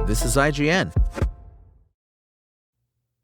This is IGN.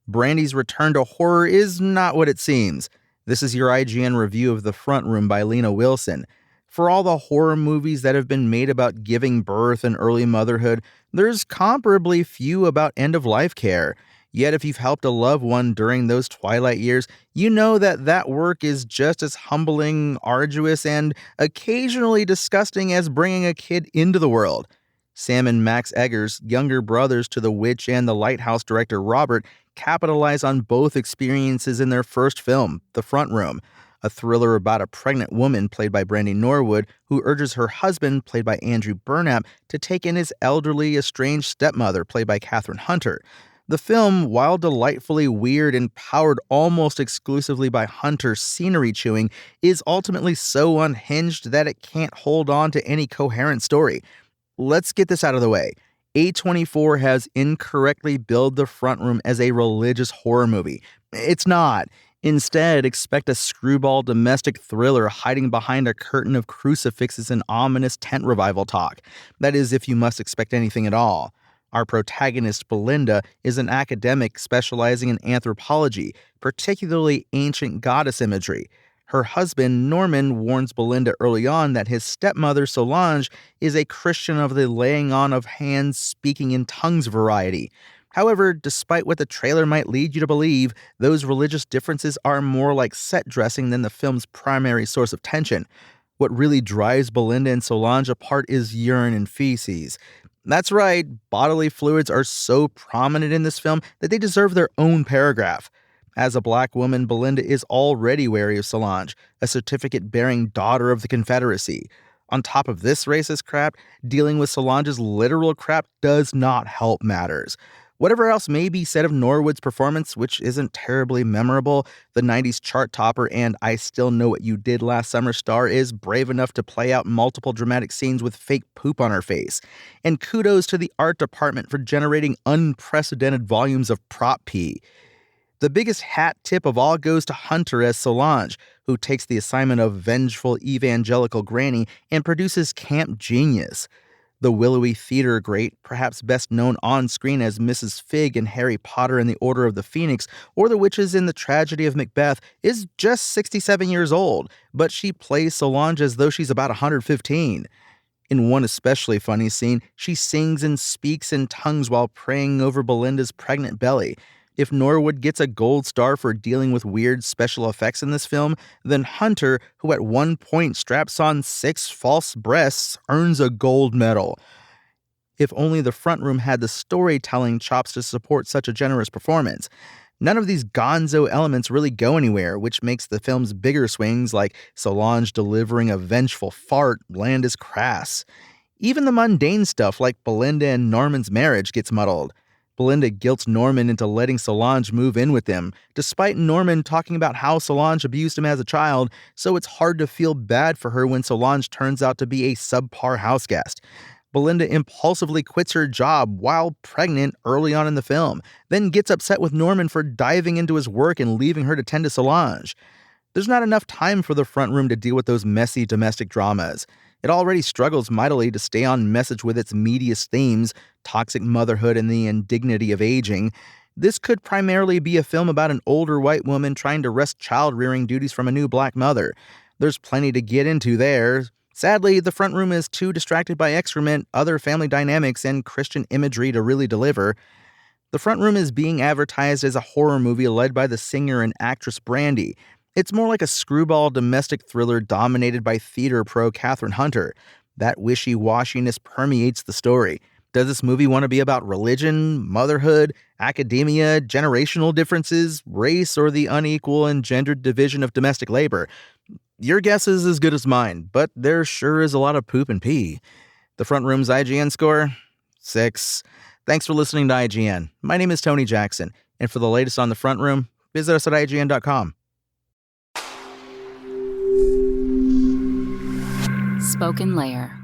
Brandy's return to horror is not what it seems. This is your IGN review of The Front Room by Lena Wilson. For all the horror movies that have been made about giving birth and early motherhood, there's comparably few about end-of-life care. Yet if you've helped a loved one during those twilight years, you know that work is just as humbling, arduous, and occasionally disgusting as bringing a kid into the world. Sam and Max Eggers, younger brothers to the Witch and the Lighthouse director Robert, capitalize on both experiences in their first film, The Front Room, a thriller about a pregnant woman played by Brandy Norwood who urges her husband, played by Andrew Burnap, to take in his elderly, estranged stepmother, played by Katherine Hunter. The film, while delightfully weird and powered almost exclusively by Hunter's scenery chewing, is ultimately so unhinged that it can't hold on to any coherent story. Let's get this out of the way. A24 has incorrectly billed The Front Room as a religious horror movie. It's not. Instead, expect a screwball domestic thriller hiding behind a curtain of crucifixes and ominous tent revival talk. That is, if you must expect anything at all. Our protagonist, Belinda, is an academic specializing in anthropology, particularly ancient goddess imagery. Her husband, Norman, warns Belinda early on that his stepmother, Solange, is a Christian of the laying on of hands, speaking in tongues variety. However, despite what the trailer might lead you to believe, those religious differences are more like set dressing than the film's primary source of tension. What really drives Belinda and Solange apart is urine and feces. That's right, bodily fluids are so prominent in this film that they deserve their own paragraph. As a black woman, Belinda is already wary of Solange, a certificate-bearing daughter of the Confederacy. On top of this racist crap, dealing with Solange's literal crap does not help matters. Whatever else may be said of Norwood's performance, which isn't terribly memorable, the 90s chart topper and I Still Know What You Did Last Summer star is brave enough to play out multiple dramatic scenes with fake poop on her face. And kudos to the art department for generating unprecedented volumes of prop pee. The biggest hat tip of all goes to Hunter as Solange, who takes the assignment of vengeful evangelical granny and produces camp genius. The willowy theater great, perhaps best known on screen as Mrs. Fig in Harry Potter and the Order of the Phoenix, or the witches in The Tragedy of Macbeth, is just 67 years old, but she plays Solange as though she's about 115. In one especially funny scene, she sings and speaks in tongues while praying over Belinda's pregnant belly. If Norwood gets a gold star for dealing with weird special effects in this film, then Hunter, who at one point straps on 6 false breasts, earns a gold medal. If only The Front Room had the storytelling chops to support such a generous performance. None of these gonzo elements really go anywhere, which makes the film's bigger swings, like Solange delivering a vengeful fart, land as crass. Even the mundane stuff like Belinda and Norman's marriage gets muddled. Belinda guilts Norman into letting Solange move in with him, despite Norman talking about how Solange abused him as a child, so it's hard to feel bad for her when Solange turns out to be a subpar houseguest. Belinda impulsively quits her job while pregnant early on in the film, then gets upset with Norman for diving into his work and leaving her to tend to Solange. There's not enough time for The Front Room to deal with those messy domestic dramas. It already struggles mightily to stay on message with its meatiest themes, toxic motherhood and the indignity of aging. This could primarily be a film about an older white woman trying to wrest child-rearing duties from a new black mother. There's plenty to get into there. Sadly, The Front Room is too distracted by excrement, other family dynamics, and Christian imagery to really deliver. The Front Room is being advertised as a horror movie led by the singer and actress Brandy. It's more like a screwball domestic thriller dominated by theater pro Katherine Hunter. That wishy-washiness permeates the story. Does this movie want to be about religion, motherhood, academia, generational differences, race, or the unequal and gendered division of domestic labor? Your guess is as good as mine, but there sure is a lot of poop and pee. The Front Room's IGN score? 6. Thanks for listening to IGN. My name is Tony Jackson, and for the latest on The Front Room, visit us at IGN.com. Spoken Layer.